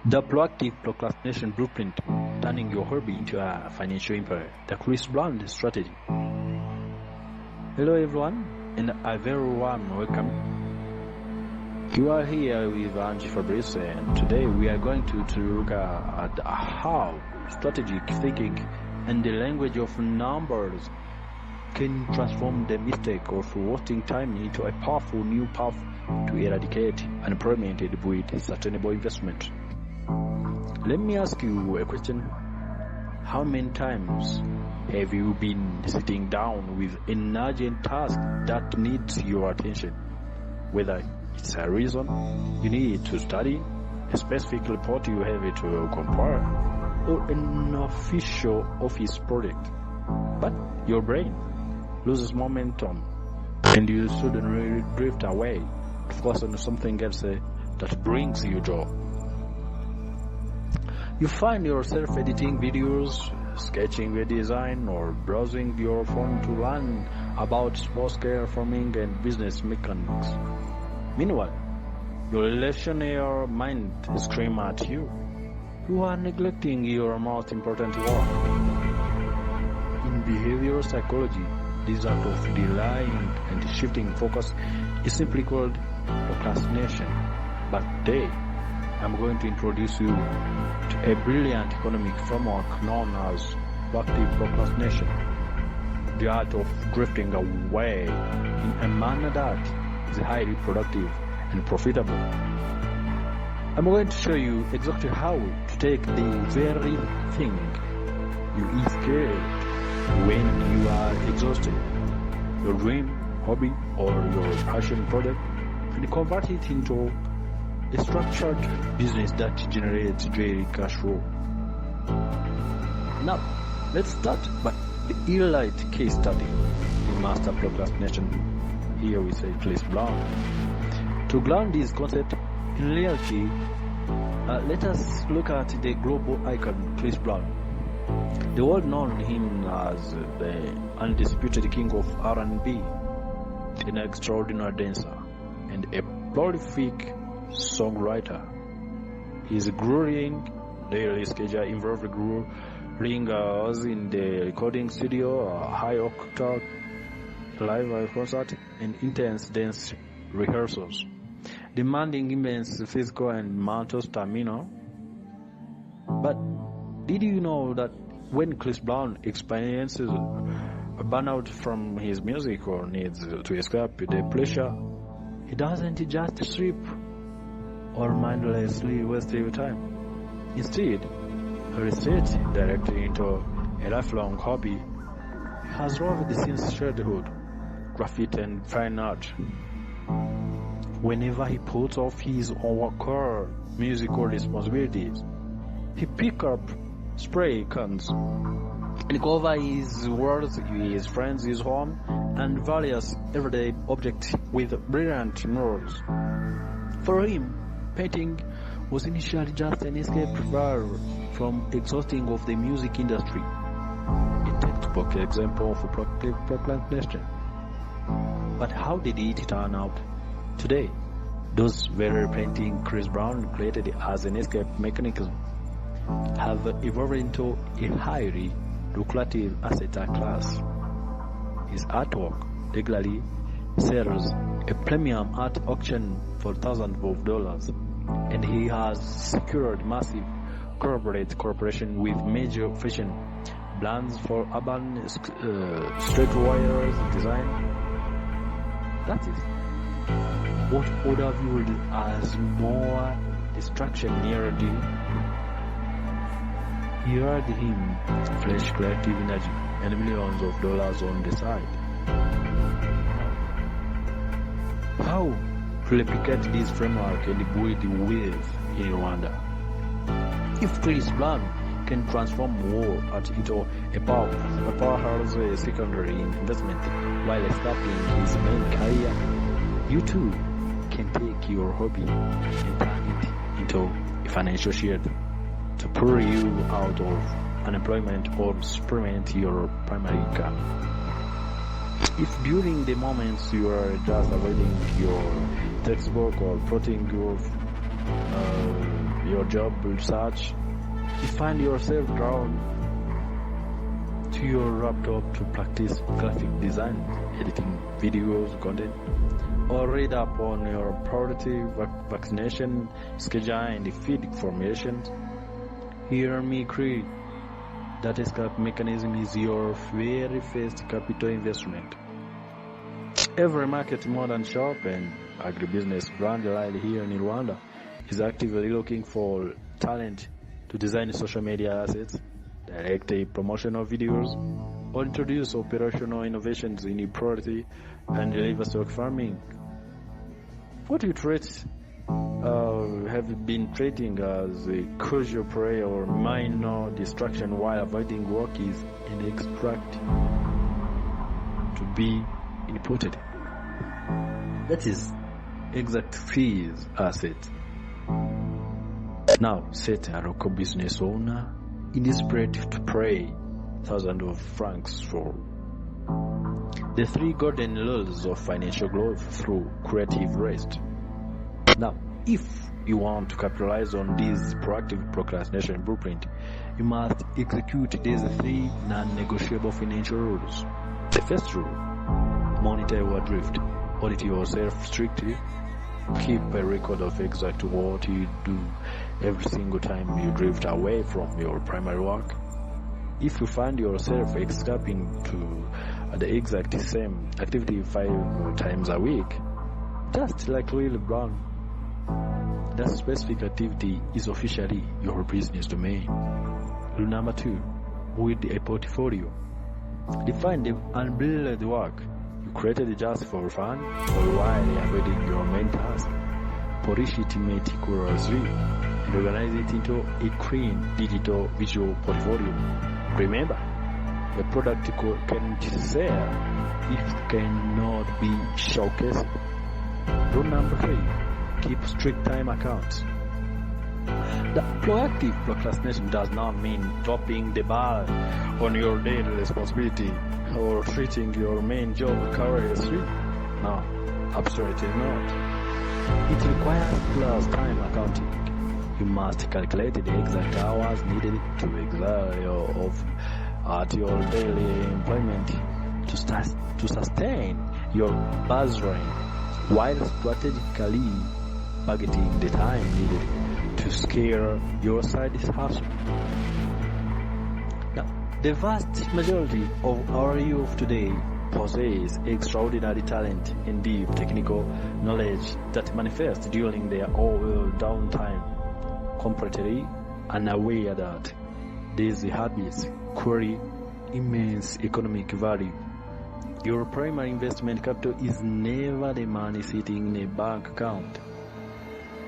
The proactive procrastination blueprint, turning your hobby into a financial empire. The Chris Brown strategy. Hello everyone, and a very warm welcome. You are here with Ange Fabrice, and today we are going to look at how strategic thinking and the language of numbers can transform the mistake of wasting time into a powerful new path to eradicate unemployment with sustainable investment. Let me ask you a question. How many times have you been sitting down with an urgent task that needs your attention? Whether it's a reason you need to study, a specific report you have to compare, or an official office project. But your brain loses momentum and you suddenly drift away to focus on something else that brings you joy. You find yourself editing videos, sketching a design, or browsing your phone to learn about small-scale farming and business mechanics. Meanwhile, your relational mind screams at you. You are neglecting your most important work. In behavioral psychology, this act of delaying and shifting focus is simply called procrastination. But today, I'm going to introduce you to a brilliant economic framework known as proactive procrastination, the art of drifting away in a manner that is highly productive and profitable. I'm going to show you exactly how to take the very thing you escaped when you are exhausted, your dream, hobby, or your passion project, and convert it into a structured business that generates daily cash flow. Now, let's start by the elite case study, the master procrastination. Here we say Chris Brown. To ground this concept in reality, let us look at the global icon Chris Brown. The world known him as the undisputed king of R&B, an extraordinary dancer, and a prolific songwriter. His grueling daily schedule involved grueling hours in the recording studio, a high-octane live concert, and intense dance rehearsals, demanding immense physical and mental stamina. But did you know that when Chris Brown experiences a burnout from his music or needs to escape the pressure, he doesn't just sleep or mindlessly waste your time. Instead, he resets directly into a lifelong hobby he has loved since childhood, graffiti and fine art. Whenever he puts off his core musical responsibilities, he picks up spray cans and covers his walls, his friends, his home, and various everyday objects with brilliant murals. For him, painting was initially just an escape valve from exhausting of the music industry. A textbook example of procrastination. But how did it turn out? Today, those very painting Chris Brown created as an escape mechanism have evolved into a highly lucrative asset class. His artwork regularly sells a premium art auction for thousands of dollars, and he has secured massive corporate cooperation with major fashion brands for urban streetwear design. That is what other viewed as more distraction neared him. He had him fresh creative energy and millions of dollars on the side. How to replicate this framework and build wealth in Rwanda? If Chris Brown can transform war into a powerhouse secondary investment while escaping his main career, you too can take your hobby and turn it into a financial shield to pull you out of unemployment or supplement your primary income. If during the moments you are just avoiding your textbook or putting your your job search, you find yourself drawn to your laptop to practice graphic design, editing videos, content, or read up on your priority vaccination schedule and feed formation. Hear me clearly. That escape mechanism is your very first capital investment. Every market, modern shop, and agribusiness brand right here in Rwanda is actively looking for talent to design social media assets, direct promotional videos, or introduce operational innovations in poultry and livestock farming. What you have been treating as a casual play or minor distraction while avoiding work is an extract to be inputted. That is exact fees asset. Now set a local business owner in desperate to pay thousands of francs for the 3 golden rules of financial growth through creative rest. Now, if you want to capitalize on this proactive procrastination blueprint, you must execute these 3 non-negotiable financial rules. The first rule: monitor your drift. Audit yourself strictly. Keep a record of exactly what you do every single time you drift away from your primary work. If you find yourself escaping to the exact same activity 5 times a week, just like Will Brown, that specific activity is officially your business domain. Rule number 2: with a portfolio. Define the unbilled work you created just for fun or while avoiding your main task. Polish it meticulously and organize it into a clean digital visual portfolio. Remember, the product can't sell if it cannot be showcased. Rule number 3: keep strict time accounts. The proactive procrastination does not mean dropping the ball on your daily responsibility or treating your main job carelessly. No, absolutely not. It requires class time accounting. You must calculate the exact hours needed to exert at your daily employment to sustain your baseline, while strategically budgeting the time needed to scale your side hustle. Now, the vast majority of our youth today possess extraordinary talent and deep technical knowledge that manifests during their downtime, completely unaware that these habits carry immense economic value. Your primary investment capital is never the money sitting in a bank account.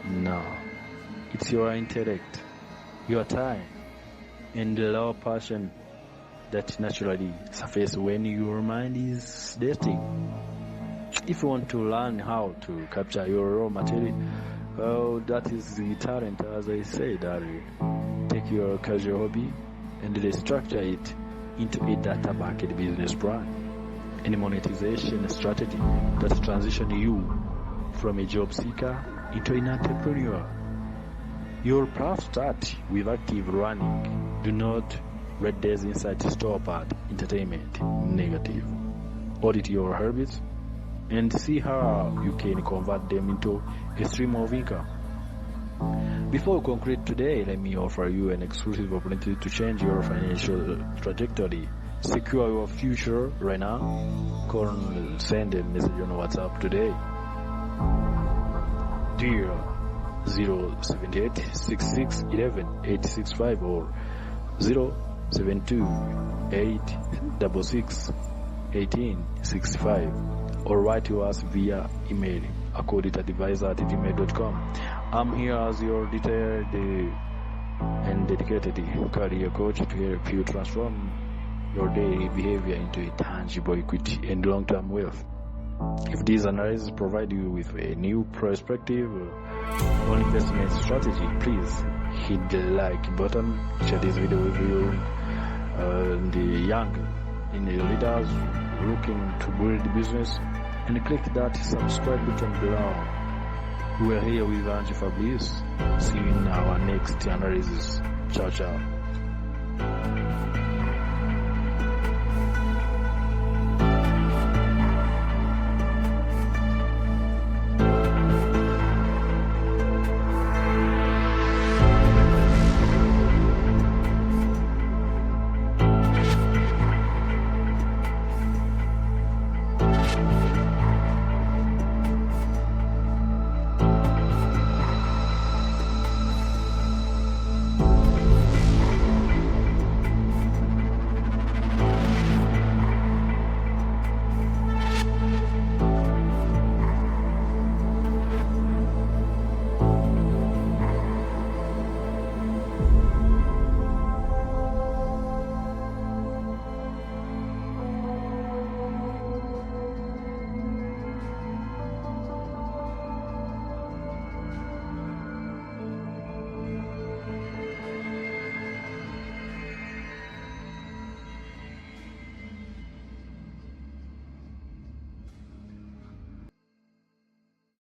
No, it's your intellect, your time, and the raw passion that naturally surface when your mind is resting. If you want to learn how to capture your raw material, well, that is the talent, as I said earlier. Take your casual hobby and restructure it into a data-backed business plan and a monetization strategy that transitions you from a job seeker into an entrepreneur. Your path starts with active running. Do not let these insights stop at entertainment negative. Audit your habits and see how you can convert them into a stream of income. Before we conclude today, let me offer you an exclusive opportunity to change your financial trajectory. Secure your future right now. Call and send a message on WhatsApp today. Dear 078 66 11 865 or 072 866 1865, or write to us via email accountantadvisor@gmail.com. I'm here as your detailed and dedicated career coach to help you transform your daily behavior into a tangible equity and long-term wealth. If these analyses provide you with a new perspective on investment strategy, please hit the like button, share this video with the young and the leaders looking to build the business, and click that subscribe button below. We're here with Ange Fabrice. See you in our next analysis. Ciao, ciao.